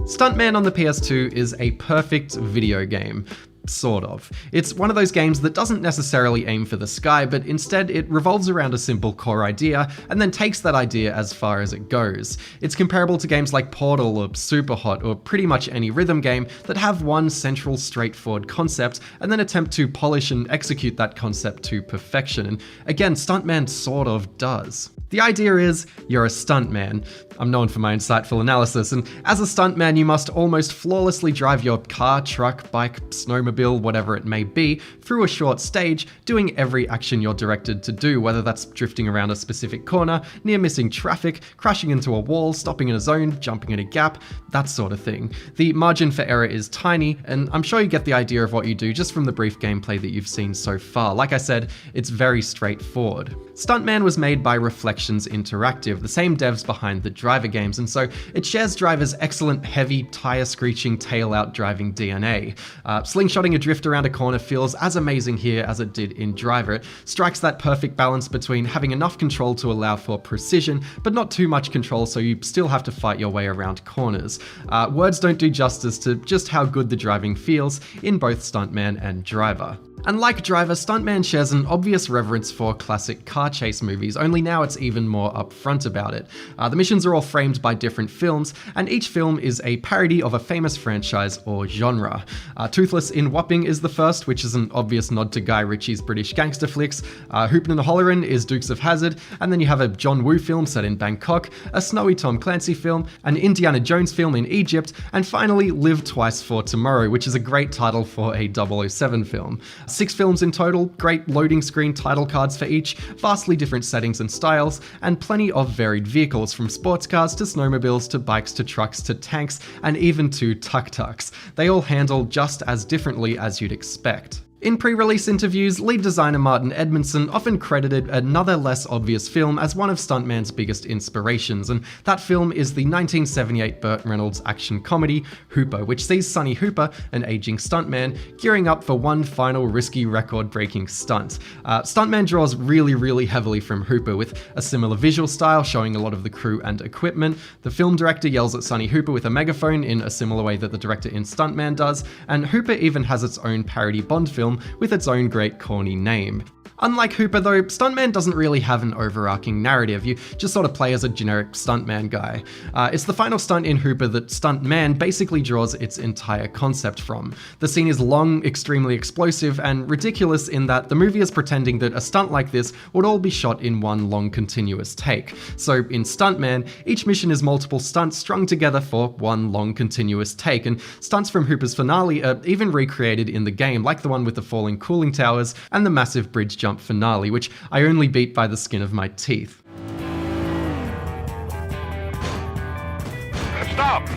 Stuntman on the PS2 is a perfect video game. Sort of. It's one of those games that doesn't necessarily aim for the sky, but instead it revolves around a simple core idea and then takes that idea as far as it goes. It's comparable to games like Portal or SUPERHOT or pretty much any rhythm game that have one central straightforward concept and then attempt to polish and execute that concept to perfection. And again, Stuntman sort of does. The idea is, you're a stuntman. I'm known for my insightful analysis, and as a stuntman you must almost flawlessly drive your car, truck, bike, snowmobile, whatever it may be, through a short stage, doing every action you're directed to do, whether that's drifting around a specific corner, near missing traffic, crashing into a wall, stopping in a zone, jumping in a gap, that sort of thing. The margin for error is tiny, and I'm sure you get the idea of what you do just from the brief gameplay that you've seen so far. Like I said, it's very straightforward. Stuntman was made by Reflections Interactive, the same devs behind the Driver games, and so it shares Driver's excellent heavy, tire-screeching, tail-out driving DNA. Slingshotting a drift around a corner feels as amazing here as it did in Driver. It strikes that perfect balance between having enough control to allow for precision, but not too much control so you still have to fight your way around corners. Words don't do justice to just how good the driving feels in both Stuntman and Driver. And like Driver, Stuntman shares an obvious reverence for classic car chase movies, only now it's even more upfront about it. The missions are all framed by different films, and each film is a parody of a famous franchise or genre. Toothless in Whopping is the first, which is an obvious nod to Guy Ritchie's British gangster flicks. Hoopin' and Hollerin' is Dukes of Hazzard, and then you have a John Woo film set in Bangkok, a snowy Tom Clancy film, an Indiana Jones film in Egypt, and finally Live Twice for Tomorrow, which is a great title for a 007 film. 6 films in total, great loading screen title cards for each, vastly different settings and styles, and plenty of varied vehicles from sports cars to snowmobiles to bikes to trucks to tanks and even to tuk-tuks. They all handle just as differently as you'd expect. In pre-release interviews, lead designer Martin Edmondson often credited another less obvious film as one of Stuntman's biggest inspirations, and that film is the 1978 Burt Reynolds action comedy Hooper, which sees Sonny Hooper, an aging stuntman, gearing up for one final risky record-breaking stunt. Stuntman draws really heavily from Hooper, with a similar visual style showing a lot of the crew and equipment. The film director yells at Sonny Hooper with a megaphone in a similar way that the director in Stuntman does, and Hooper even has its own parody Bond film with its own great corny name. Unlike Hooper though, Stuntman doesn't really have an overarching narrative, you just sort of play as a generic stuntman guy. It's the final stunt in Hooper that Stuntman basically draws its entire concept from. The scene is long, extremely explosive, and ridiculous in that the movie is pretending that a stunt like this would all be shot in one long continuous take. So in Stuntman, each mission is multiple stunts strung together for one long continuous take, and stunts from Hooper's finale are even recreated in the game, like the one with the falling cooling towers and the massive bridge jump finale, which I only beat by the skin of my teeth. Stop!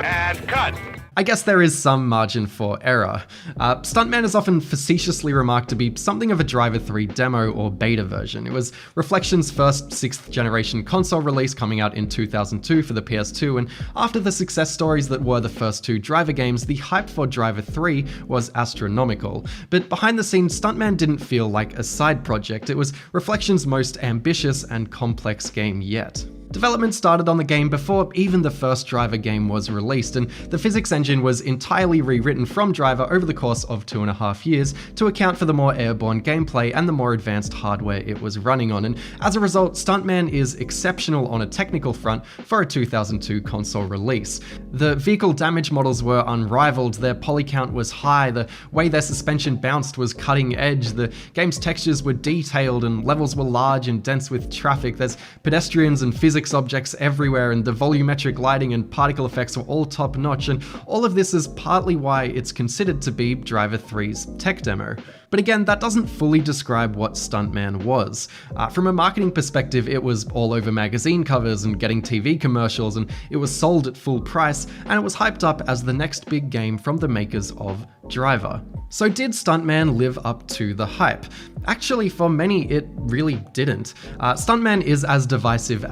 And cut! I guess there is some margin for error. Stuntman is often facetiously remarked to be something of a Driver 3 demo or beta version. It was Reflection's first 6th generation console release coming out in 2002 for the PS2, and after the success stories that were the first 2 Driver games, the hype for Driver 3 was astronomical. But behind the scenes, Stuntman didn't feel like a side project. It was Reflection's most ambitious and complex game yet. Development started on the game before even the first Driver game was released, and the physics engine was entirely rewritten from Driver over the course of 2.5 years to account for the more airborne gameplay and the more advanced hardware it was running on, and as a result, Stuntman is exceptional on a technical front for a 2002 console release. The vehicle damage models were unrivaled, their poly count was high, the way their suspension bounced was cutting edge, the game's textures were detailed and levels were large and dense with traffic, there's pedestrians and physics objects everywhere, and the volumetric lighting and particle effects were all top notch, and all of this is partly why it's considered to be Driver 3's tech demo. But again, that doesn't fully describe what Stuntman was. From a marketing perspective, it was all over magazine covers and getting TV commercials, and it was sold at full price, and it was hyped up as the next big game from the makers of Driver. So did Stuntman live up to the hype? Actually, for many, it really didn't. Stuntman is as divisive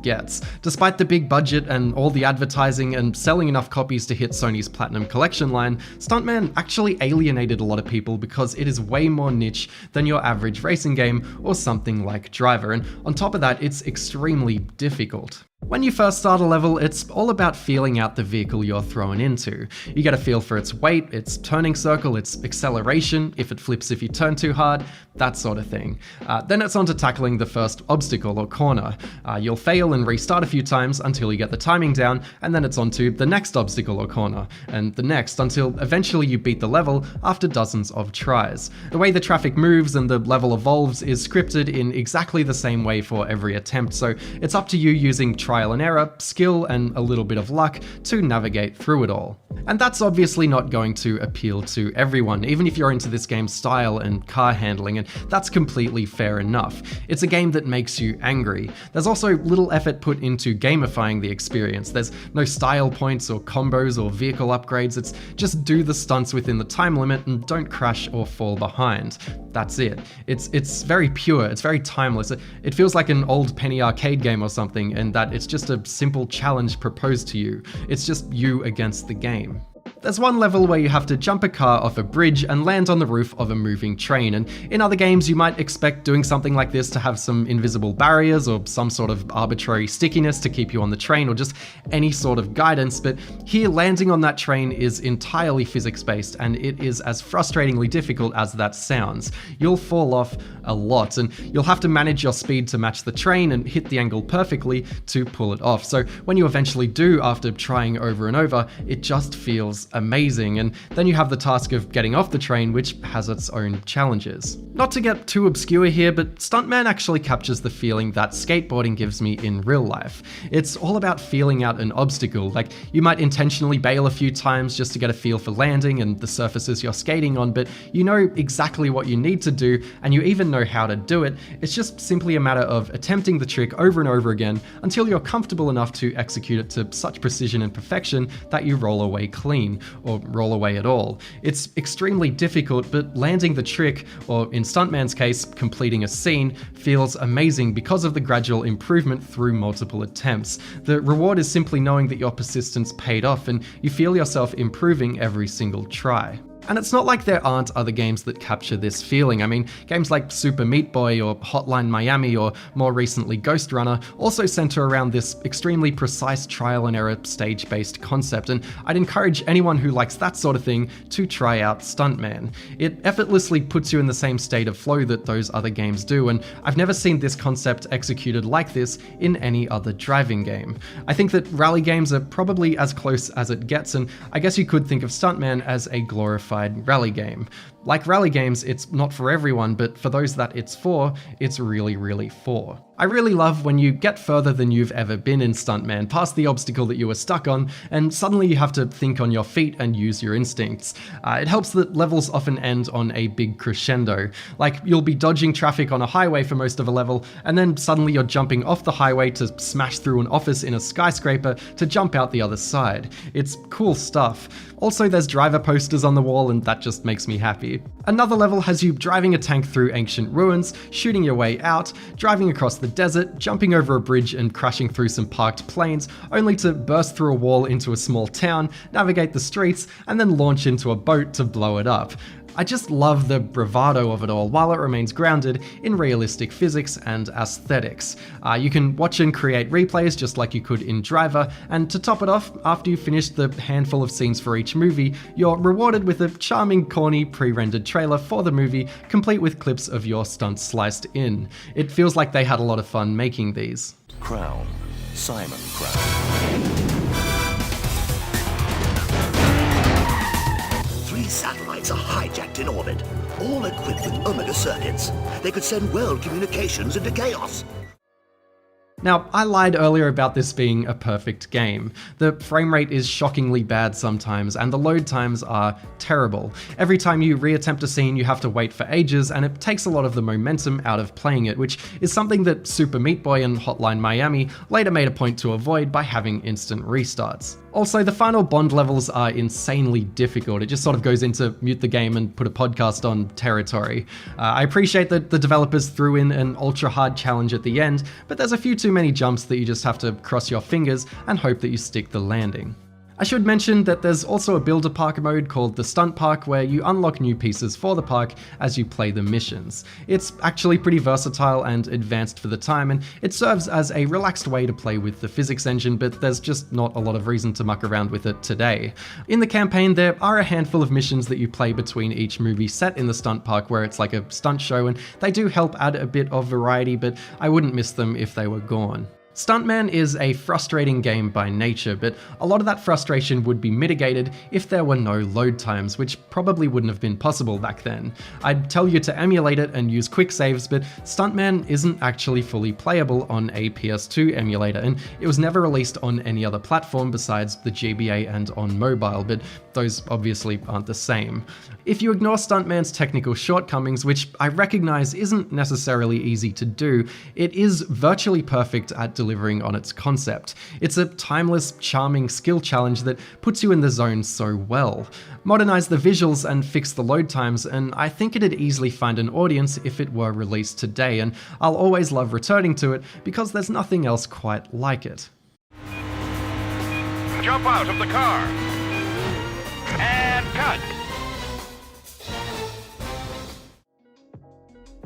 gets. Despite the big budget and all the advertising and selling enough copies to hit Sony's Platinum Collection line, Stuntman actually alienated a lot of people because because it is way more niche than your average racing game or something like Driver, and on top of that, it's extremely difficult. When you first start a level, it's all about feeling out the vehicle you're thrown into. You get a feel for its weight, its turning circle, its acceleration, if it flips if you turn too hard, that sort of thing. Then it's on to tackling the first obstacle or corner. You'll fail and restart a few times until you get the timing down, and then it's on to the next obstacle or corner, and the next until eventually you beat the level after dozens of tries. The way the traffic moves and the level evolves is scripted in exactly the same way for every attempt, so it's up to you using trial and error, skill, and a little bit of luck to navigate through it all. And that's obviously not going to appeal to everyone, even if you're into this game's style and car handling, and that's completely fair enough. It's a game that makes you angry. There's also little effort put into gamifying the experience. There's no style points or combos or vehicle upgrades, it's just do the stunts within the time limit and don't crash or fall behind. That's it. It's very pure, it's very timeless. It feels like an old penny arcade game or something, and that it's just a simple challenge proposed to you. It's just you against the game. There's one level where you have to jump a car off a bridge and land on the roof of a moving train, and in other games you might expect doing something like this to have some invisible barriers or some sort of arbitrary stickiness to keep you on the train or just any sort of guidance, but here landing on that train is entirely physics-based, and it is as frustratingly difficult as that sounds. You'll fall off a lot, and you'll have to manage your speed to match the train and hit the angle perfectly to pull it off. So when you eventually do, after trying over and over, it just feels amazing, and then you have the task of getting off the train, which has its own challenges. Not to get too obscure here, but Stuntman actually captures the feeling that skateboarding gives me in real life. It's all about feeling out an obstacle, like you might intentionally bail a few times just to get a feel for landing and the surfaces you're skating on, but you know exactly what you need to do, and you even know how to do it. It's just simply a matter of attempting the trick over and over again until you're comfortable enough to execute it to such precision and perfection that you roll away clean, or roll away at all. It's extremely difficult, but landing the trick, or in Stuntman's case, completing a scene, feels amazing because of the gradual improvement through multiple attempts. The reward is simply knowing that your persistence paid off and you feel yourself improving every single try. And it's not like there aren't other games that capture this feeling. I mean, games like Super Meat Boy or Hotline Miami or more recently Ghost Runner also center around this extremely precise trial and error stage-based concept, and I'd encourage anyone who likes that sort of thing to try out Stuntman. It effortlessly puts you in the same state of flow that those other games do, and I've never seen this concept executed like this in any other driving game. I think that rally games are probably as close as it gets, and I guess you could think of Stuntman as a glorified rally game. Like rally games, it's not for everyone, but for those that it's for, it's really, really for. I really love when you get further than you've ever been in Stuntman, past the obstacle that you were stuck on, and suddenly you have to think on your feet and use your instincts. It helps that levels often end on a big crescendo. Like, you'll be dodging traffic on a highway for most of a level, and then suddenly you're jumping off the highway to smash through an office in a skyscraper to jump out the other side. It's cool stuff. Also, there's driver posters on the wall, and that just makes me happy. Another level has you driving a tank through ancient ruins, shooting your way out, driving across the desert, jumping over a bridge and crashing through some parked planes, only to burst through a wall into a small town, navigate the streets, and then launch into a boat to blow it up. I just love the bravado of it all, while it remains grounded in realistic physics and aesthetics. You can watch and create replays just like you could in Driver, and to top it off, after you finish the handful of scenes for each movie, you're rewarded with a charming, corny, pre-rendered trailer for the movie, complete with clips of your stunts sliced in. It feels like they had a lot of fun making these. Crown. Simon Crown. Satellites are hijacked in orbit, all equipped with Omega circuits. They could send world communications into chaos. Now, I lied earlier about this being a perfect game. The frame rate is shockingly bad sometimes, and the load times are terrible. Every time you reattempt a scene, you have to wait for ages, and it takes a lot of the momentum out of playing it, which is something that Super Meat Boy and Hotline Miami later made a point to avoid by having instant restarts. Also, the final Bond levels are insanely difficult. It just sort of goes into mute the game and put a podcast on territory. I appreciate that the developers threw in an ultra hard challenge at the end, but there's a few too many jumps that you just have to cross your fingers and hope that you stick the landing. I should mention that there's also a builder park mode called the Stunt Park where you unlock new pieces for the park as you play the missions. It's actually pretty versatile and advanced for the time, and it serves as a relaxed way to play with the physics engine, but there's just not a lot of reason to muck around with it today. In the campaign, there are a handful of missions that you play between each movie set in the Stunt Park where it's like a stunt show, and they do help add a bit of variety, but I wouldn't miss them if they were gone. Stuntman is a frustrating game by nature, but a lot of that frustration would be mitigated if there were no load times, which probably wouldn't have been possible back then. I'd tell you to emulate it and use quick saves, but Stuntman isn't actually fully playable on a PS2 emulator, and it was never released on any other platform besides the GBA and on mobile, but those obviously aren't the same. If you ignore Stuntman's technical shortcomings, which I recognize isn't necessarily easy to do, it is virtually perfect at delivering on its concept. It's a timeless, charming skill challenge that puts you in the zone so well. Modernize the visuals and fix the load times, and I think it'd easily find an audience if it were released today, and I'll always love returning to it because there's nothing else quite like it. Jump out of the car. And cut.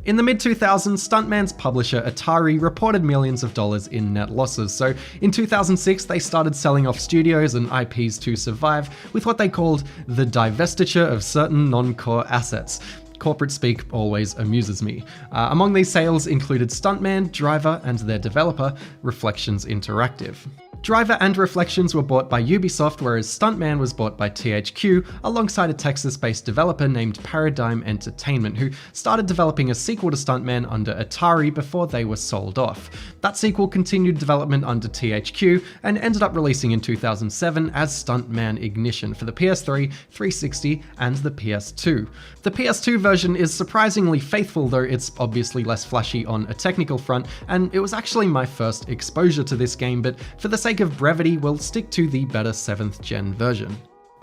In the mid-2000s, Stuntman's publisher Atari reported millions of dollars in net losses, so in 2006 they started selling off studios and IPs to survive with what they called the divestiture of certain non-core assets. Corporate speak always amuses me. Among these sales included Stuntman, Driver, and their developer, Reflections Interactive. Driver and Reflections were bought by Ubisoft, whereas Stuntman was bought by THQ alongside a Texas-based developer named Paradigm Entertainment, who started developing a sequel to Stuntman under Atari before they were sold off. That sequel continued development under THQ and ended up releasing in 2007 as Stuntman Ignition for the PS3, 360, and the PS2. The PS2 version is surprisingly faithful, though it's obviously less flashy on a technical front, and it was actually my first exposure to this game, but for the sake of brevity, we'll stick to the better 7th gen version.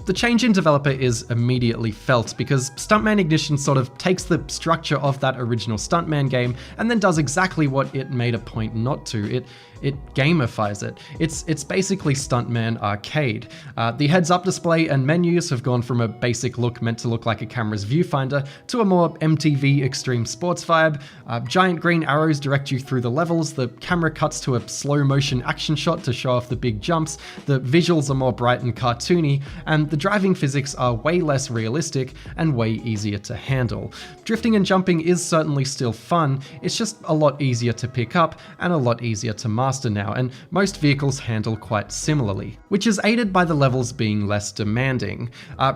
The change in developer is immediately felt because Stuntman Ignition sort of takes the structure of that original Stuntman game and then does exactly what it made a point not to. It gamifies it. It's basically Stuntman Arcade. The heads-up display and menus have gone from a basic look meant to look like a camera's viewfinder to a more MTV Extreme Sports vibe. Giant green arrows direct you through the levels, the camera cuts to a slow-motion action shot to show off the big jumps, the visuals are more bright and cartoony, and the driving physics are way less realistic and way easier to handle. Drifting and jumping is certainly still fun, it's just a lot easier to pick up and a lot easier to master now, and most vehicles handle quite similarly, which is aided by the levels being less demanding.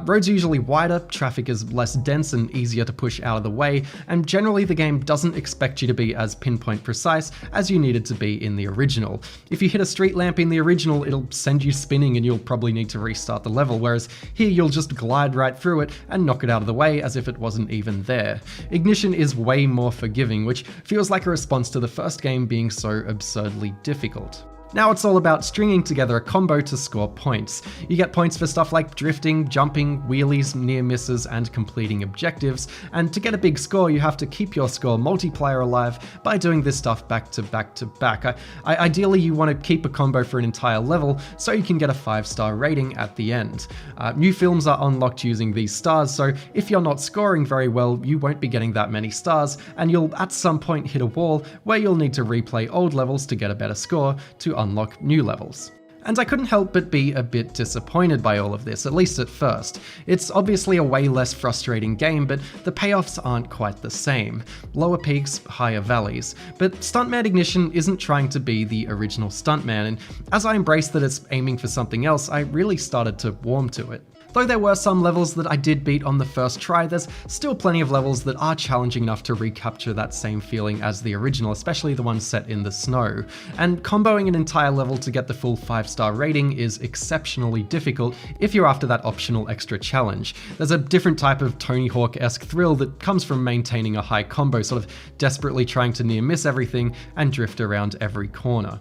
Roads are usually wider, traffic is less dense and easier to push out of the way, and generally the game doesn't expect you to be as pinpoint precise as you needed to be in the original. If you hit a street lamp in the original, it'll send you spinning and you'll probably need to restart the level, whereas here you'll just glide right through it and knock it out of the way as if it wasn't even there. Ignition is way more forgiving, which feels like a response to the first game being so absurdly difficult. Now it's all about stringing together a combo to score points. You get points for stuff like drifting, jumping, wheelies, near misses, and completing objectives, and to get a big score you have to keep your score multiplayer alive by doing this stuff back to back to back. Ideally you want to keep a combo for an entire level so you can get a 5-star rating at the end. New films are unlocked using these stars, so if you're not scoring very well you won't be getting that many stars, and you'll at some point hit a wall where you'll need to replay old levels to get a better score to unlock new levels. And I couldn't help but be a bit disappointed by all of this, at least at first. It's obviously a way less frustrating game, but the payoffs aren't quite the same. Lower peaks, higher valleys. But Stuntman Ignition isn't trying to be the original Stuntman, and as I embraced that it's aiming for something else, I really started to warm to it. Though there were some levels that I did beat on the first try, there's still plenty of levels that are challenging enough to recapture that same feeling as the original, especially the ones set in the snow. And comboing an entire level to get the full 5-star rating is exceptionally difficult if you're after that optional extra challenge. There's a different type of Tony Hawk-esque thrill that comes from maintaining a high combo, sort of desperately trying to near miss everything and drift around every corner.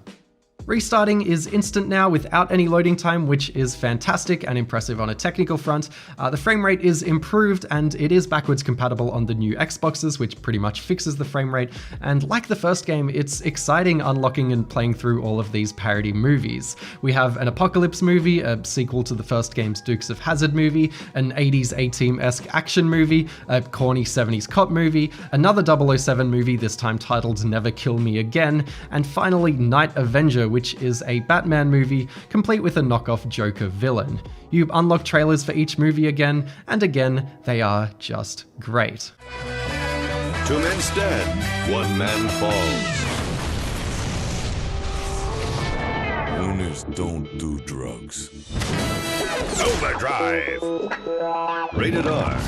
Restarting is instant now without any loading time, which is fantastic and impressive on a technical front. The frame rate is improved and it is backwards compatible on the new Xboxes, which pretty much fixes the frame rate. And like the first game, it's exciting unlocking and playing through all of these parody movies. We have an apocalypse movie, a sequel to the first game's Dukes of Hazzard movie, an 80s A-Team-esque action movie, a corny 70s cop movie, another 007 movie, this time titled Never Kill Me Again, and finally Night Avenger, which is a Batman movie, complete with a knockoff Joker villain. You unlock trailers for each movie again, and again, they are just great. 2 men stand, 1 man falls. Winners don't do drugs. Overdrive. Rated R.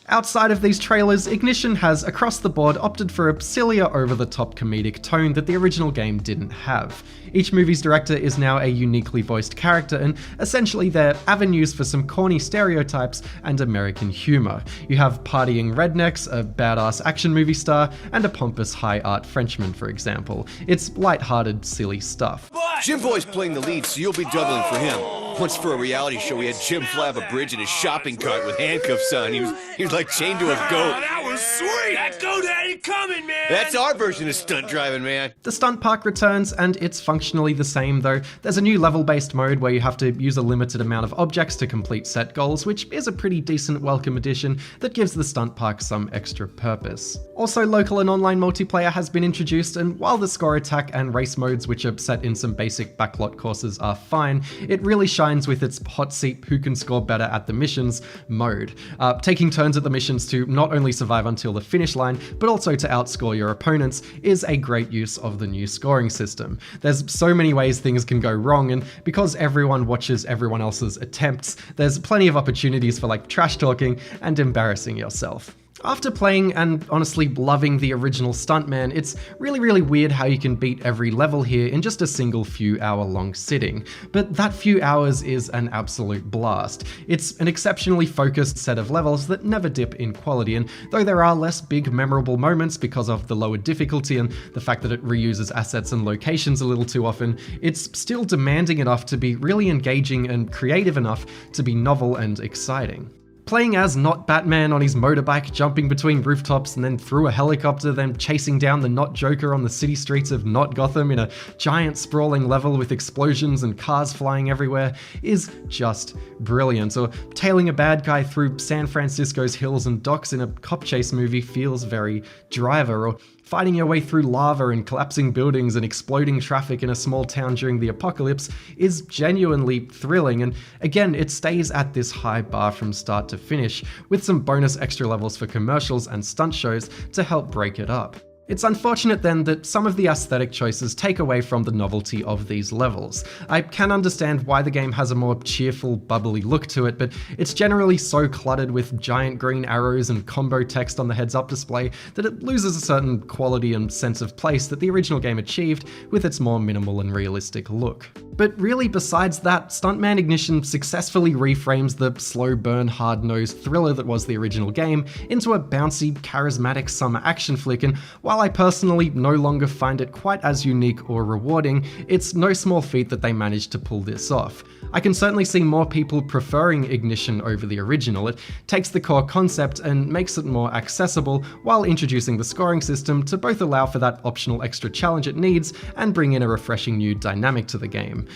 Outside of these trailers, Ignition has across the board opted for a sillier over-the-top comedic tone that the original game didn't have. Each movie's director is now a uniquely voiced character, and essentially they're avenues for some corny stereotypes and American humor. You have partying rednecks, a badass action movie star, and a pompous high art Frenchman, for example. It's lighthearted, silly stuff. Jim Boy's playing the lead, so you'll be doubling for him. Once for a reality show, we had Jim fly off a bridge in his shopping cart with handcuffs on. He was like chained to a goat. That was sweet! That goat ain't coming, man! That's our version of stunt driving, man. The stunt park returns, and it's functionally the same though. There's a new level-based mode where you have to use a limited amount of objects to complete set goals, which is a pretty decent welcome addition that gives the stunt park some extra purpose. Also, local and online multiplayer has been introduced, and while the score attack and race modes, which are set in some basic backlot courses, are fine, it really shines with its hot seat who can score better at the missions mode. Taking turns at the missions to not only survive until the finish line, but also to outscore your opponents is a great use of the new scoring system. There's so many ways things can go wrong, and because everyone watches everyone else's attempts, there's plenty of opportunities for like trash talking and embarrassing yourself. After playing and honestly loving the original Stuntman, it's really weird how you can beat every level here in just a single few hour long sitting. But that few hours is an absolute blast. It's an exceptionally focused set of levels that never dip in quality, and though there are less big memorable moments because of the lower difficulty and the fact that it reuses assets and locations a little too often, it's still demanding enough to be really engaging and creative enough to be novel and exciting. Playing as not Batman on his motorbike, jumping between rooftops and then through a helicopter, then chasing down the not Joker on the city streets of not Gotham in a giant sprawling level with explosions and cars flying everywhere is just brilliant. Or tailing a bad guy through San Francisco's hills and docks in a cop chase movie feels very Driver. Or fighting your way through lava and collapsing buildings and exploding traffic in a small town during the apocalypse is genuinely thrilling, and again, it stays at this high bar from start to finish, with some bonus extra levels for commercials and stunt shows to help break it up. It's unfortunate then that some of the aesthetic choices take away from the novelty of these levels. I can understand why the game has a more cheerful, bubbly look to it, but it's generally so cluttered with giant green arrows and combo text on the heads-up display that it loses a certain quality and sense of place that the original game achieved with its more minimal and realistic look. But really, besides that, Stuntman Ignition successfully reframes the slow burn, hard-nosed thriller that was the original game into a bouncy, charismatic summer action flick, and while I personally no longer find it quite as unique or rewarding, it's no small feat that they managed to pull this off. I can certainly see more people preferring Ignition over the original. It takes the core concept and makes it more accessible while introducing the scoring system to both allow for that optional extra challenge it needs and bring in a refreshing new dynamic to the game.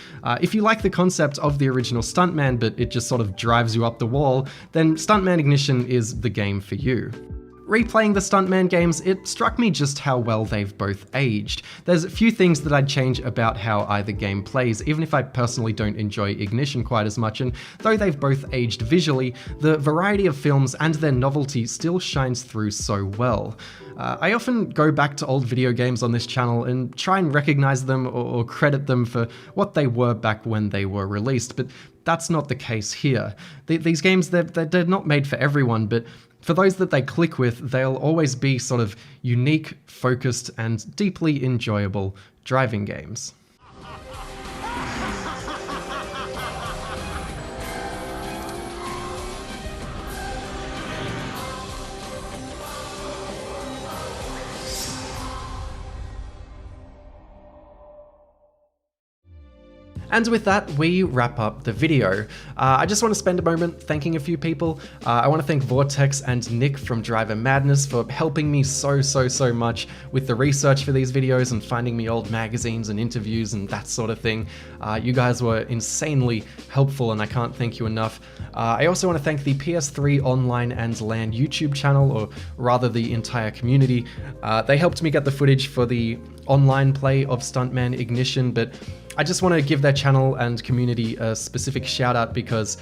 If you like the concept of the original Stuntman but it just sort of drives you up the wall, then Stuntman Ignition is the game for you. Replaying the Stuntman games, it struck me just how well they've both aged. There's a few things that I'd change about how either game plays, even if I personally don't enjoy Ignition quite as much, and though they've both aged visually, the variety of films and their novelty still shines through so well. I often go back to old video games on this channel and try and recognize them or credit them for what they were back when they were released, but that's not the case here. These games, they're not made for everyone, but for those that they click with, they'll always be sort of unique, focused, and deeply enjoyable driving games. And with that, we wrap up the video. I just want to spend a moment thanking a few people. I want to thank Vortex and Nick from Driver Madness for helping me so much with the research for these videos and finding me old magazines and interviews and that sort of thing. You guys were insanely helpful and I can't thank you enough. I also want to thank the PS3 Online and LAN YouTube channel, or rather the entire community. They helped me get the footage for the online play of Stuntman Ignition, but I just want to give their channel and community a specific shout out because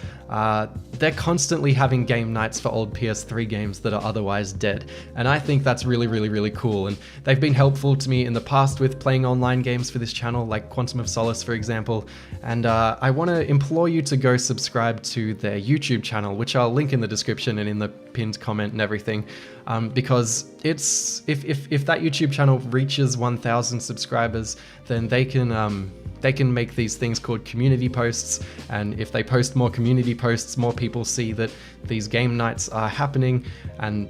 they're constantly having game nights for old PS3 games that are otherwise dead. And I think that's really cool. And they've been helpful to me in the past with playing online games for this channel, like Quantum of Solace, for example. And I want to implore you to go subscribe to their YouTube channel, which I'll link in the description and in the pinned comment and everything. Because it's if that YouTube channel reaches 1,000 subscribers, then they can make these things called community posts, and if they post more community posts, more people see that these game nights are happening, and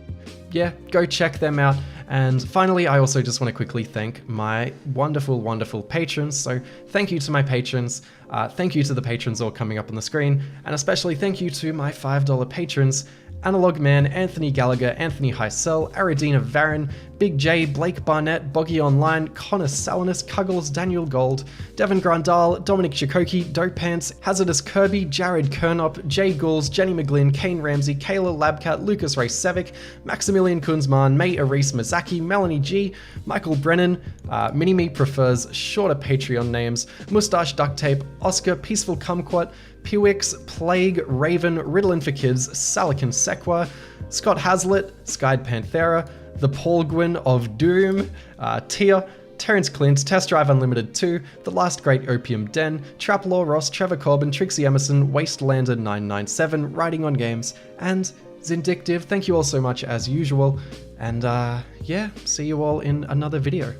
yeah, go check them out. And finally, I also just want to quickly thank my wonderful patrons. So thank you to my patrons, thank you to the patrons all coming up on the screen, and especially thank you to my $5 patrons: Analog Man, Anthony Gallagher, Anthony Heisel, Aradina Varon, Big J, Blake Barnett, Boggy Online, Connor Salinas, Cuggles, Daniel Gold, Devin Grandal, Dominic Chikoki, Dopants, Hazardous Kirby, Jared Kernop, Jay Gouls, Jenny McGlynn, Kane Ramsey, Kayla Labcat, Lucas Ray Sevic, Maximilian Kunzman, May Aris Mazaki, Melanie G, Michael Brennan, Minimme prefers shorter Patreon names, Mustache Duct Tape, Oscar, Peaceful Kumquat, Pewix, Plague, Raven, Ritalin for Kids, Salakin Sequa, Scott Hazlitt, Skied Panthera, The Paulgwin of Doom, Tia, Terrence Clint, Test Drive Unlimited 2, The Last Great Opium Den, Traplaw Ross, Trevor Corbin, Trixie Emerson, Wastelander 997, Writing on Games, and Zindictive. Thank you all so much as usual, and yeah, see you all in another video.